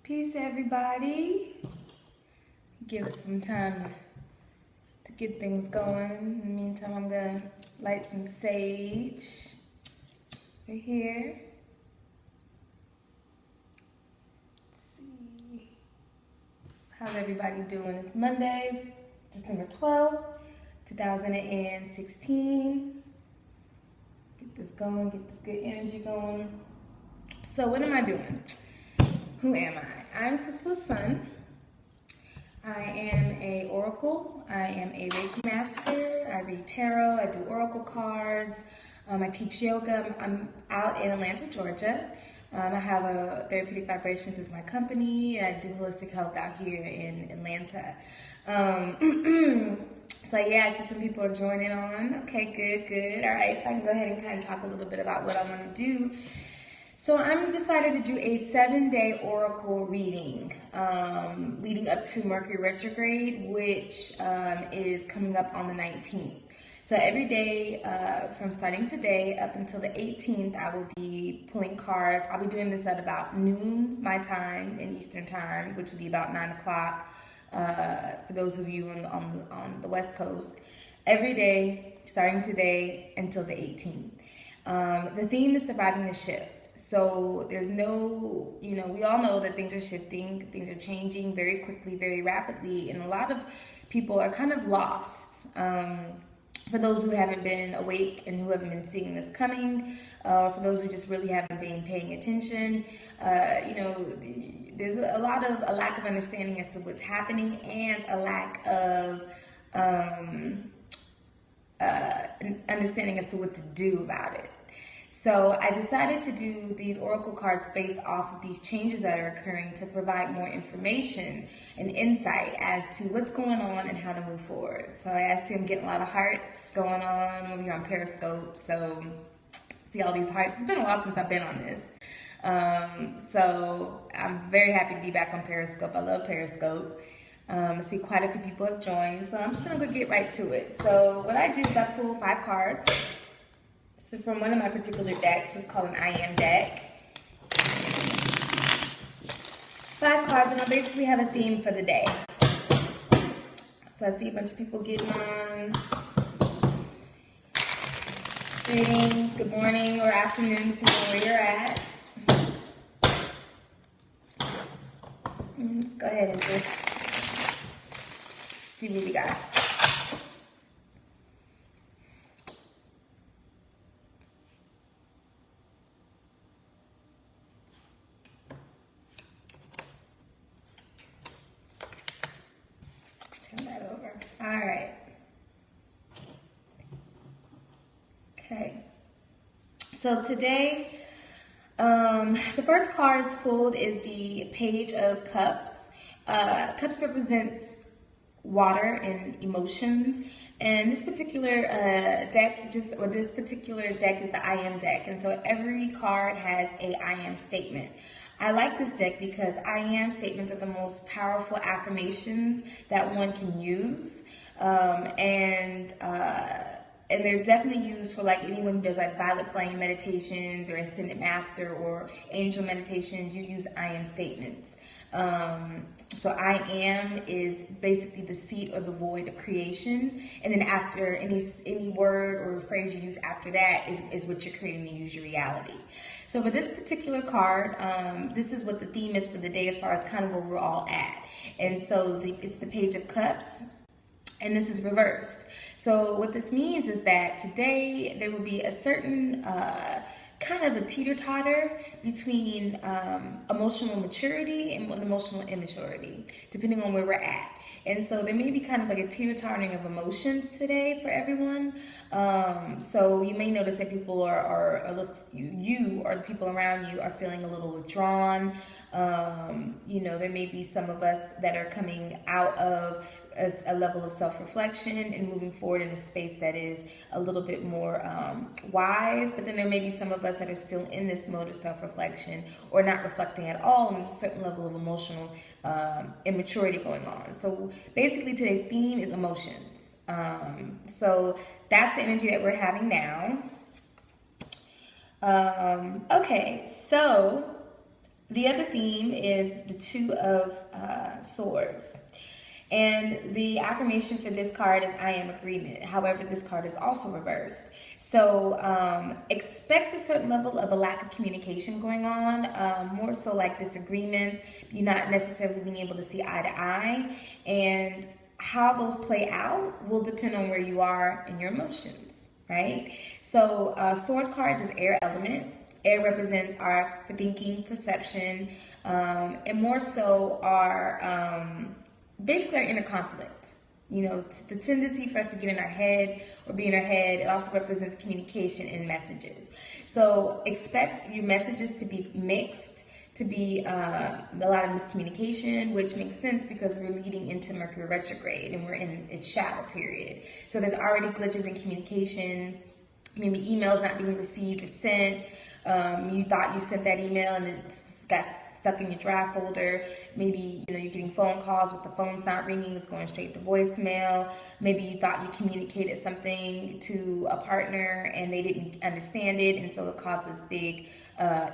Peace, everybody. Give us some time to get things going. In the meantime, I'm gonna light some sage. We're here. Let's see. How's everybody doing? It's Monday, December 12th, 2016. Get this going, get this good energy going. So what am I doing? Who am I? I'm Chrysalis Sun. I am a oracle. I am a Reiki master. I read tarot. I do oracle cards. I teach yoga. I'm out in Atlanta, Georgia. I have a Therapeutic Vibrations as my company, and I do holistic health out here in Atlanta. So yeah, I see some people are joining on. Okay, good. All right, so I can go ahead and kind of talk a little bit about what I want to do. So I'm decided to do a 7-day oracle reading leading up to Mercury retrograde, which is coming up on the 19th. So every day from starting today up until the 18th, I will be pulling cards. I'll be doing this at about noon my time in Eastern time, which will be about 9 o'clock for those of you on the West Coast. Every day starting today until the 18th. The theme is surviving the shift. So there's no, we all know that things are shifting, things are changing very quickly, very rapidly, and a lot of people are kind of lost. For those who haven't been awake and who haven't been seeing this coming, for those who just really haven't been paying attention, there's a lack of understanding as to what's happening and a lack of understanding as to what to do about it. So I decided to do these oracle cards based off of these changes that are occurring to provide more information and insight as to what's going on and how to move forward. So I see I'm getting a lot of hearts going on over here on Periscope. So see all these hearts. It's been a while since I've been on this. So I'm very happy to be back on Periscope. I love Periscope. I see quite a few people have joined. So I'm just going to go get right to it. So what I do is I pull 5 cards. So from one of my particular decks, it's called an I Am deck. 5 cards, and I basically have a theme for the day. So I see a bunch of people getting on. Greetings, good morning or afternoon, depending on where you're at. Let's go ahead and just see what we got. All right. Okay. So today, the first card pulled is the Page of Cups. Cups represents water and emotions. And this particular deck is the I Am deck. And so every card has a I Am statement. I like this deck because I Am statements are the most powerful affirmations that one can use. And they're definitely used for like anyone who does like violet flame meditations or ascended master or angel meditations. You use I Am statements. So I am is basically the seat or the void of creation, and then after any word or phrase you use after that is what you're creating to use your reality. So for this particular card, this is what the theme is for the day as far as kind of where we're all at. And so it's the Page of Cups, and this is reversed. So what this means is that today there will be a certain kind of a teeter-totter between emotional maturity and emotional immaturity, depending on where we're at. And so there may be kind of like a teeter-tottering of emotions today for everyone. So you may notice that people you or the people around you are feeling a little withdrawn. There may be some of us that are coming out of a level of self-reflection and moving forward in a space that is a little bit more wise, but then there may be some of us that are still in this mode of self-reflection or not reflecting at all, and there's a certain level of emotional immaturity going on. So basically today's theme is emotions. So that's the energy that we're having now. Okay, so The other theme is the Two of Swords. And the affirmation for this card is I am agreement. However, this card is also reversed. So expect a certain level of a lack of communication going on, more so like disagreements, you not necessarily being able to see eye to eye. And how those play out will depend on where you are in your emotions, right? So sword cards is air element. Air represents our thinking, perception, and more so our basically our inner conflict. You know, the tendency for us to get in our head or be in our head. It also represents communication and messages. So expect your messages to be mixed, to be a lot of miscommunication, which makes sense because we're leading into Mercury retrograde and we're in its shadow period. So there's already glitches in communication, maybe emails not being received or sent. You thought you sent that email and it got stuck in your draft folder. Maybe you're getting phone calls, but the phone's not ringing, it's going straight to voicemail. Maybe you thought you communicated something to a partner and they didn't understand it, and so it caused this big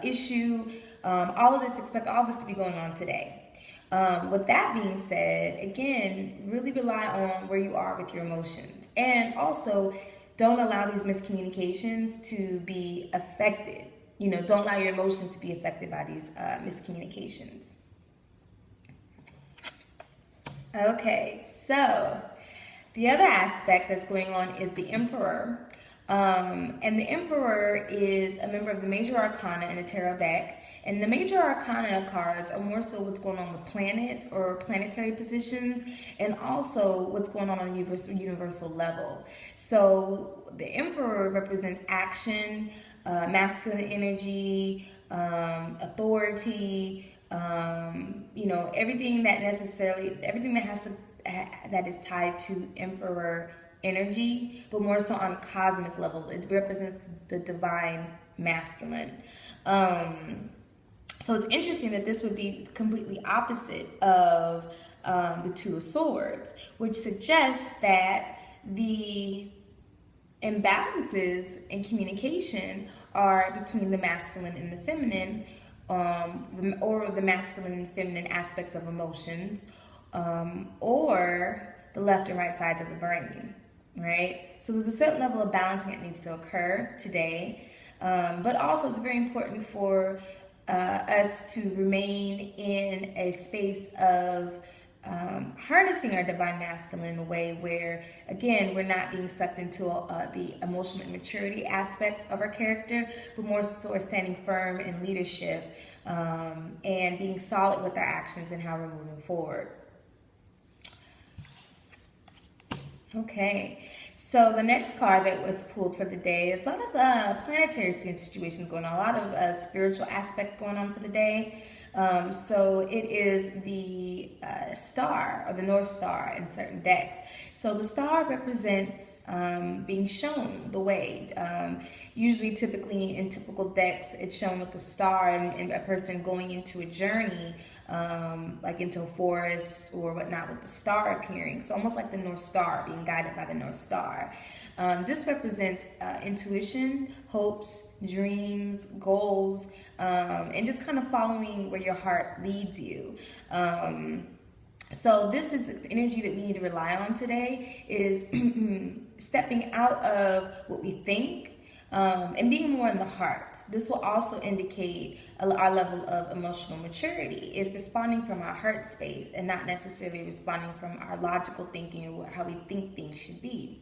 issue. Expect all this to be going on today. With that being said, again, really rely on where you are with your emotions, and also don't allow these miscommunications to be affected. Don't allow your emotions to be affected by these miscommunications. Okay, so the other aspect that's going on is the Emperor. And the Emperor is a member of the Major Arcana in the Tarot deck. And the Major Arcana cards are more so what's going on with planets or planetary positions, and also what's going on a universal level. So the Emperor represents action, masculine energy, authority, everything that is tied to Emperor energy, but more so on a cosmic level. It represents the divine masculine. So it's interesting that this would be completely opposite of the Two of Swords, which suggests that the imbalances in communication are between the masculine and the feminine, or the masculine and feminine aspects of emotions, or the left and right sides of the brain, right? So there's a certain level of balancing that needs to occur today, but also it's very important for us to remain in a space of harnessing our divine masculine in a way where, again, we're not being sucked into the emotional immaturity aspects of our character, but more so we're standing firm in leadership and being solid with our actions and how we're moving forward. Okay, so the next card that was pulled for the day, it's a lot of planetary situations going on, a lot of spiritual aspects going on for the day. So it is the star, or the North Star in certain decks. So the star represents being shown the way. Usually, typically in typical decks, it's shown with the star and a person going into a journey, like into a forest or whatnot, with the star appearing. So almost like the North Star, being guided by the North Star. This represents intuition, hopes, dreams, goals, and just kind of following where your heart leads you. So this is the energy that we need to rely on today, is stepping out of what we think and being more in the heart. This will also indicate our level of emotional maturity, is responding from our heart space and not necessarily responding from our logical thinking or how we think things should be.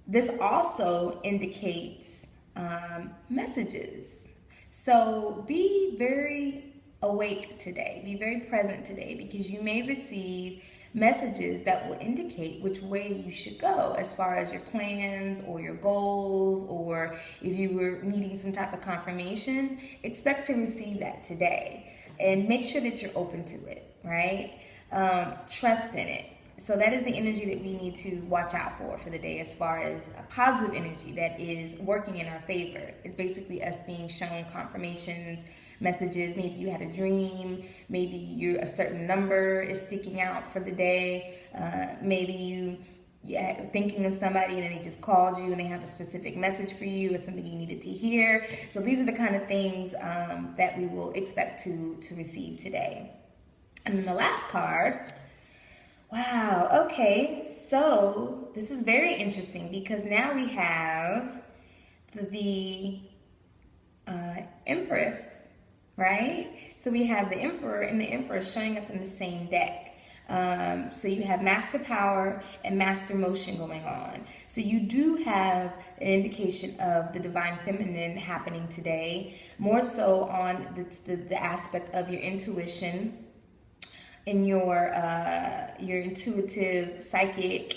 This also indicates messages. So be very awake today, be very present today, because you may receive messages that will indicate which way you should go as far as your plans or your goals, or if you were needing some type of confirmation, expect to receive that today, and make sure that you're open to it, right? Trust in it. So that is the energy that we need to watch out for the day, as far as a positive energy that is working in our favor. It's basically us being shown confirmations, messages. Maybe you had a dream, maybe a certain number is sticking out for the day, maybe thinking of somebody and then they just called you and they have a specific message for you or something you needed to hear. So these are the kind of things that we will expect to receive today. And then the last card. Wow, okay, so this is very interesting because now we have the Empress, right? So we have the Emperor and the Empress showing up in the same deck. So you have Master Power and Master Motion going on. So you do have an indication of the Divine Feminine happening today, more so on the aspect of your intuition and your intuitive psychic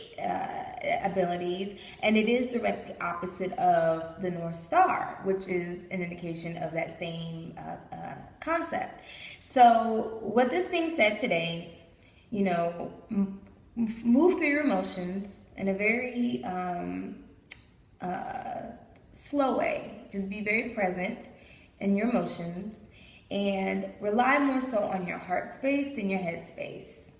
abilities, and it is directly opposite of the North Star, which is an indication of that same concept. So with this being said today, you know, move through your emotions in a very slow way. Just be very present in your emotions and rely more so on your heart space than your head space.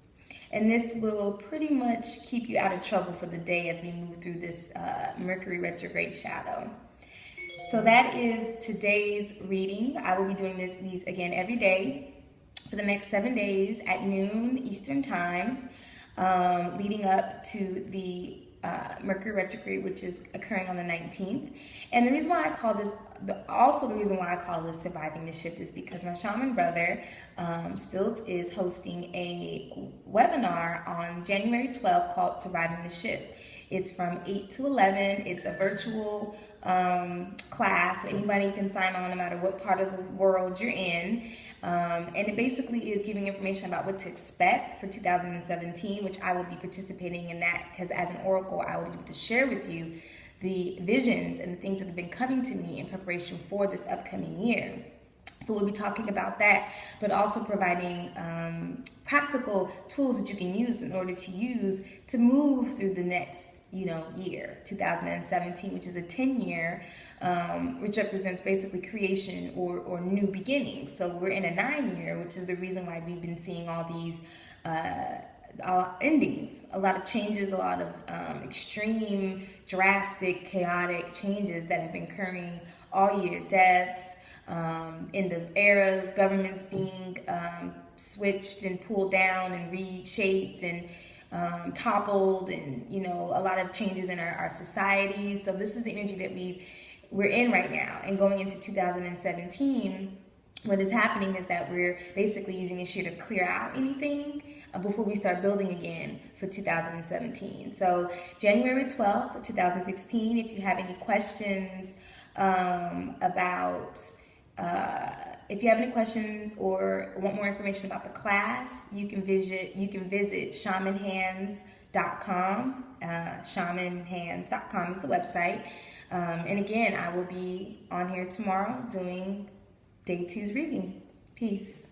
And this will pretty much keep you out of trouble for the day as we move through this Mercury retrograde shadow. So that is today's reading. I will be doing these again every day for the next 7 days at noon Eastern time, leading up to the Mercury retrograde, which is occurring on the 19th. And the reason why I call this, the reason why I call this Surviving the Shift is because my shaman brother, Stilt, is hosting a webinar on January 12th called Surviving the Shift. It's from 8 to 11. It's a virtual class, so anybody can sign on no matter what part of the world you're in. And it basically is giving information about what to expect for 2017, which I will be participating in that because as an oracle, I will be able to share with you the visions and the things that have been coming to me in preparation for this upcoming year. So we'll be talking about that, but also providing practical tools that you can use in order to move through the next year, 2017, which is a 10-year, which represents basically creation or new beginnings. So we're in a 9-year, which is the reason why we've been seeing all these endings, a lot of changes, a lot of extreme, drastic, chaotic changes that have been occurring all year. Deaths, end of eras, governments being switched and pulled down and reshaped and toppled, and a lot of changes in our societies. So this is the energy that we're in right now, and going into 2017. What is happening is that we're basically using this year to clear out anything before we start building again for 2017. So January 12th, 2016, if you have any questions if you have any questions or want more information about the class, you can visit shamanhands.com. Shamanhands.com is the website. And again, I will be on here tomorrow doing Day 2's reading. Peace.